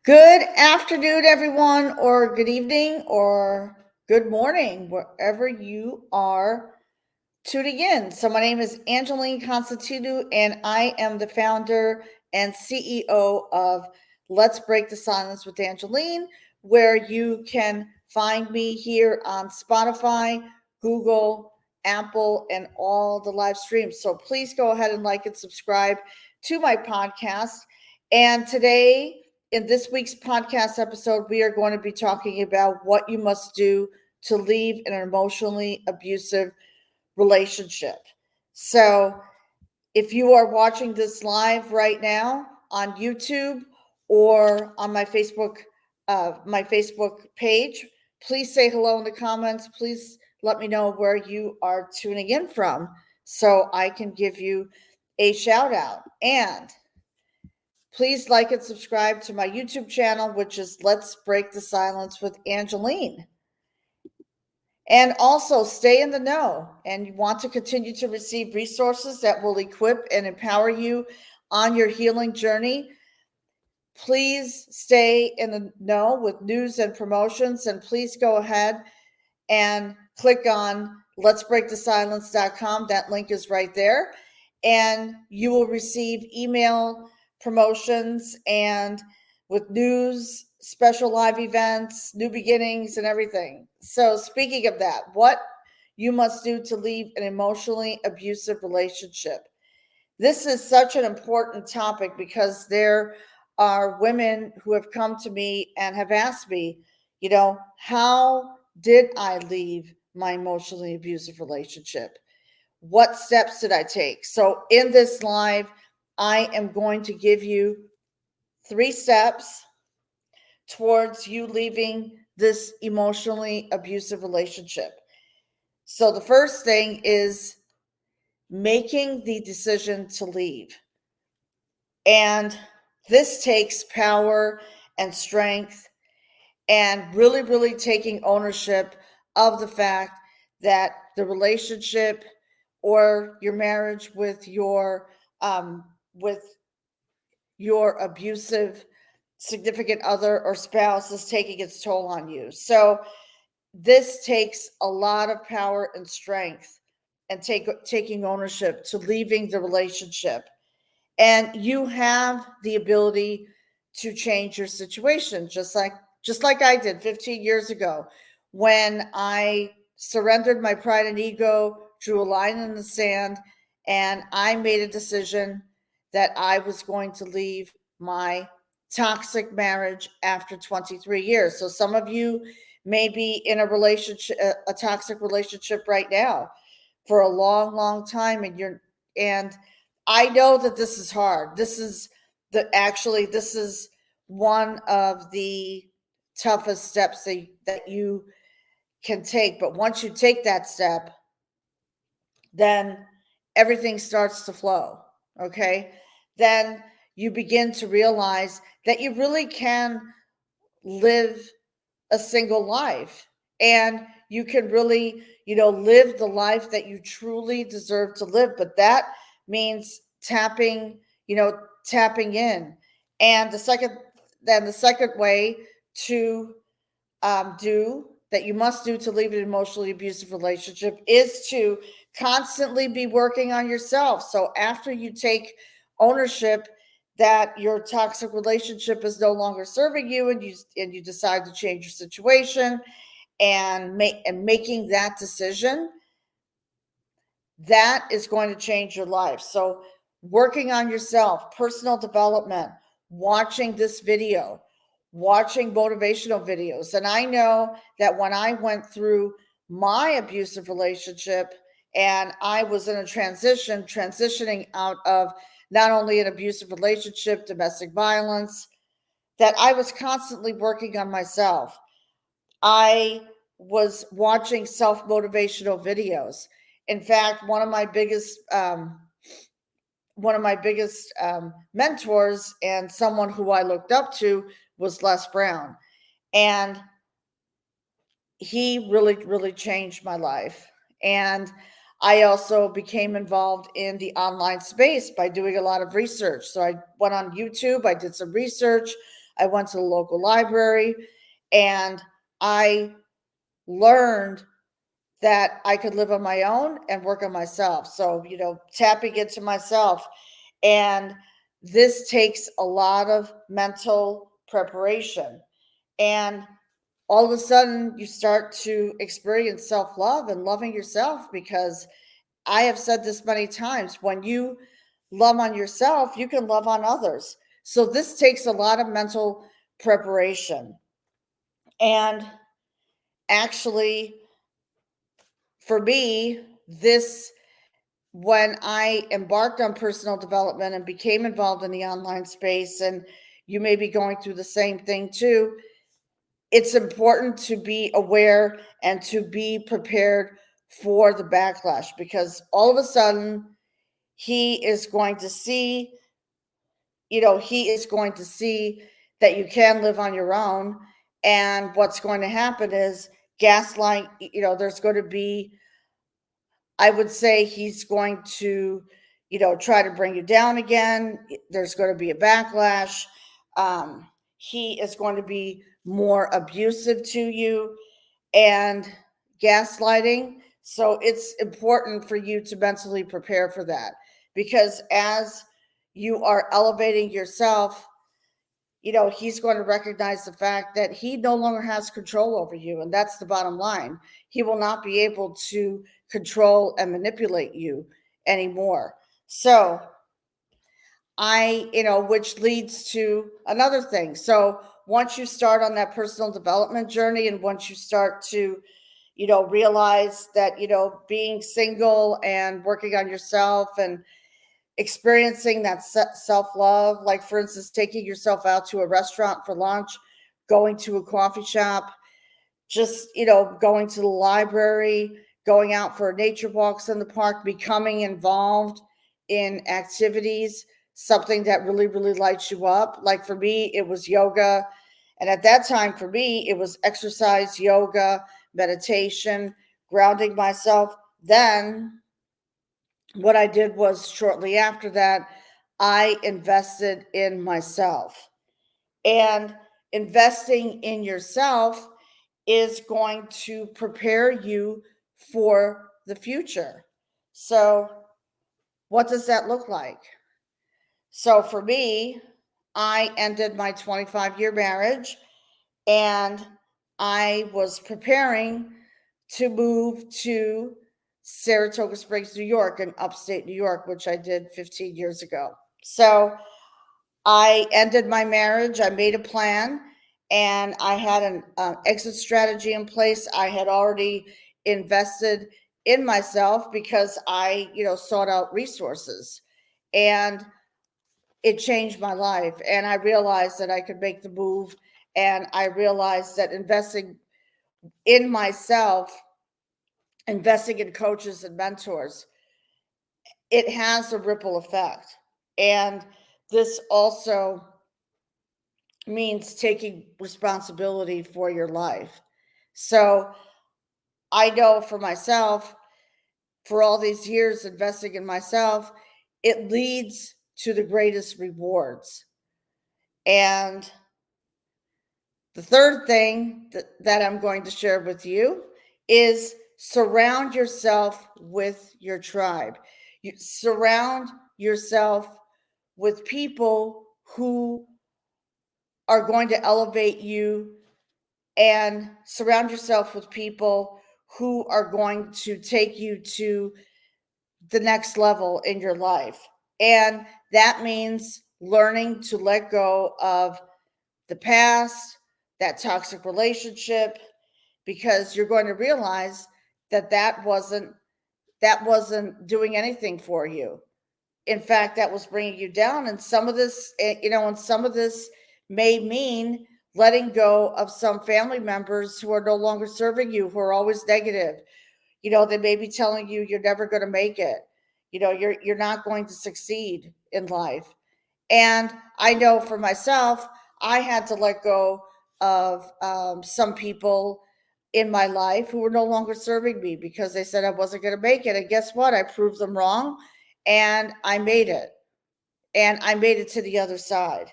Good afternoon, everyone, or good evening, or good morning, wherever you are tuning in. So, my name is Angeline Constantino, and I am the founder and CEO of Let's Break the Silence with Angeline, where you can find me here on Spotify, Google, Apple, and all the live streams. So, please go ahead and like and subscribe to my podcast. And today, in this week's podcast episode, we are going to be talking about what you must do to leave an emotionally abusive relationship. So, if you are watching this live right now on YouTube or on my Facebook page, please say hello in the comments. Please let me know where you are tuning in from so I can give you a shout out. And please like and subscribe to my YouTube channel, which is Let's Break the Silence with Angeline. And also stay in the know, and you want to continue to receive resources that will equip and empower you on your healing journey. Please stay in the know with news and promotions, and please go ahead and click on letsbreakthesilence.com. That link is right there. And you will receive email promotions and with news, special live events, new beginnings, and everything. So, speaking of that, what you must do to leave an emotionally abusive relationship. This is such an important topic because there are women who have come to me and have asked me, how did I leave my emotionally abusive relationship? What steps did I take? So, in this live, I am going to give you 3 steps towards you leaving this emotionally abusive relationship. So, the first thing is making the decision to leave. And this takes power and strength and really, really taking ownership of the fact that the relationship or your marriage with your abusive significant other or spouse is taking its toll on you. So this takes a lot of power and strength and taking ownership to leaving the relationship. And you have the ability to change your situation, just like I did 15 years ago when I surrendered my pride and ego, drew a line in the sand, and I made a decision that I was going to leave my toxic marriage after 23 years. So some of you may be in a relationship, a toxic relationship right now for a long, long time, and I know that this is hard. This is one of the toughest steps that you can take. But once you take that step, then everything starts to flow. Okay. Then you begin to realize that you really can live a single life, and you can really, live the life that you truly deserve to live. But that means tapping in. And the second way to do that you must do to leave an emotionally abusive relationship is to constantly be working on yourself. So after you take ownership that your toxic relationship is no longer serving you, and you decide to change your situation and making that decision, that is going to change your life. So working on yourself, personal development, watching this video, watching motivational videos. And I know that when I went through my abusive relationship and I was in a transitioning out of not only an abusive relationship, domestic violence, that I was constantly working on myself. I was watching self motivational videos. In fact, one of my biggest mentors and someone who I looked up to was Les Brown, and he really, really changed my life. And I also became involved in the online space by doing a lot of research. So I went on YouTube, I did some research, I went to the local library and I learned that I could live on my own and work on myself. So, tapping into myself. And this takes a lot of mental preparation. And all of a sudden, you start to experience self love and loving yourself, because I have said this many times, when you love on yourself, you can love on others. So, this takes a lot of mental preparation. And actually, for me, this when I embarked on personal development and became involved in the online space, and you may be going through the same thing too, it's important to be aware and to be prepared for the backlash, because all of a sudden he is going to see, he is going to see that you can live on your own. And what's going to happen is gaslight, there's going to be, I would say he's going to, try to bring you down again. There's going to be a backlash. He is going to be more abusive to you and gaslighting. So it's important for you to mentally prepare for that, because as you are elevating yourself, he's going to recognize the fact that he no longer has control over you. And that's the bottom line. He will not be able to control and manipulate you anymore. So which leads to another thing. So once you start on that personal development journey, and once you start to, realize that, being single and working on yourself and experiencing that self-love, like for instance taking yourself out to a restaurant for lunch, going to a coffee shop, just going to the library, going out for nature walks in the park, becoming involved in activities, something that really really lights you up. Like for me it was yoga, and at that time for me it was exercise, yoga, meditation, grounding myself. Then what I did was, shortly after that, I invested in myself. And investing in yourself is going to prepare you for the future. So, what does that look like? So, for me, I ended my 25-year marriage, and I was preparing to move to Saratoga Springs, New York, in upstate New York, which I did 15 years ago. So I ended my marriage. I made a plan, and I had an exit strategy in place. I had already invested in myself because I, sought out resources, and it changed my life. And I realized that I could make the move, and I realized that investing in myself, investing in coaches and mentors, it has a ripple effect. And this also means taking responsibility for your life. So I know for myself, for all these years investing in myself, it leads to the greatest rewards. And the third thing that I'm going to share with you is surround yourself with your tribe. You surround yourself with people who are going to elevate you, and surround yourself with people who are going to take you to the next level in your life. And that means learning to let go of the past, that toxic relationship, because you're going to realize that that wasn't doing anything for you. In fact, that was bringing you down. And some of this, and some of this may mean letting go of some family members who are no longer serving you, who are always negative. They may be telling you you're never going to make it. You're not going to succeed in life. And I know for myself, I had to let go of some people in my life who were no longer serving me, because they said I wasn't going to make it. And guess what? I proved them wrong, and I made it. And I made it to the other side.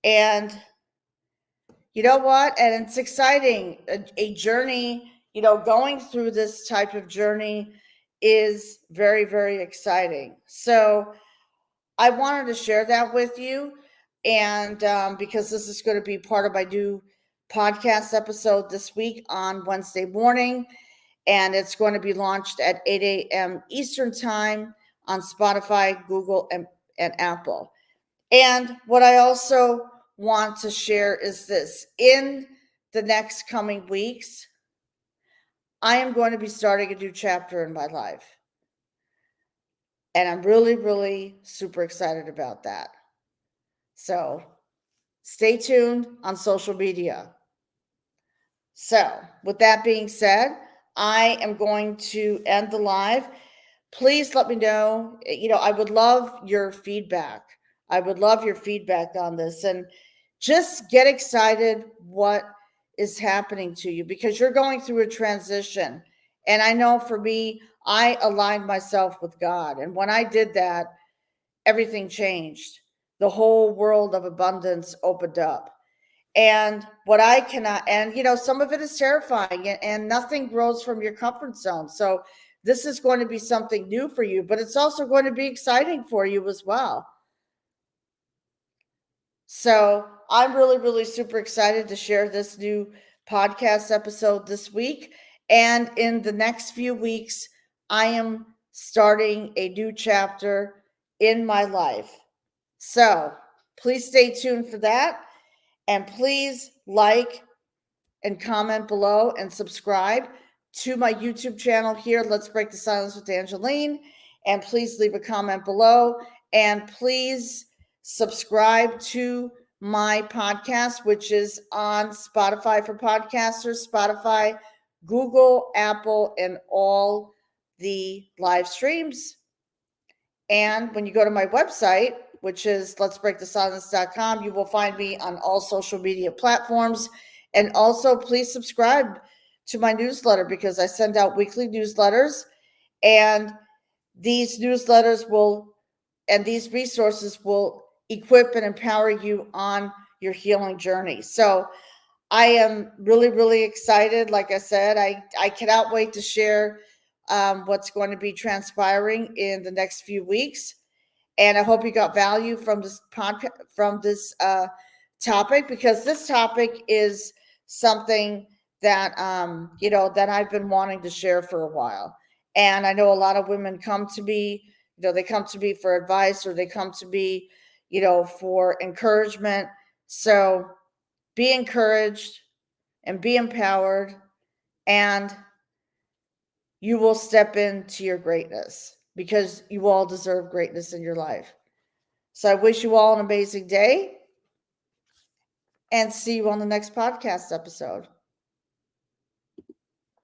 And you know what? And it's exciting. A journey, going through this type of journey is very, very exciting. So I wanted to share that with you. And because this is going to be part of my new podcast episode this week on Wednesday morning, and it's going to be launched at 8 a.m. Eastern Time on Spotify, Google, and Apple. And what I also want to share is this: in the next coming weeks, I am going to be starting a new chapter in my life. And I'm really, really super excited about that. So stay tuned on social media. So, with that being said, I am going to end the live. Please let me know. I would love your feedback. I would love your feedback on this, and just get excited what is happening to you, because you're going through a transition. And I know for me, I aligned myself with God. And when I did that, everything changed. The whole world of abundance opened up. And what I cannot, and some of it is terrifying, and nothing grows from your comfort zone. So this is going to be something new for you, but it's also going to be exciting for you as well. So I'm really, really super excited to share this new podcast episode this week. And in the next few weeks, I am starting a new chapter in my life. So please stay tuned for that. And please like and comment below and subscribe to my YouTube channel here, Let's Break the Silence with Angeline. And please leave a comment below. And please subscribe to my podcast, which is on Spotify for podcasters, Spotify, Google, Apple, and all the live streams. And when you go to my website, which is letsbreakthesilence.com, you will find me on all social media platforms. And also, please subscribe to my newsletter, because I send out weekly newsletters. And these newsletters and these resources will equip and empower you on your healing journey. So I am really, really excited. Like I said, I cannot wait to share what's going to be transpiring in the next few weeks. And I hope you got value from this podcast, from this topic, because this topic is something that that I've been wanting to share for a while. And I know a lot of women come to me, they come to me for advice, or they come to me, for encouragement. So be encouraged and be empowered, and you will step into your greatness, because you all deserve greatness in your life. So I wish you all an amazing day, and see you on the next podcast episode.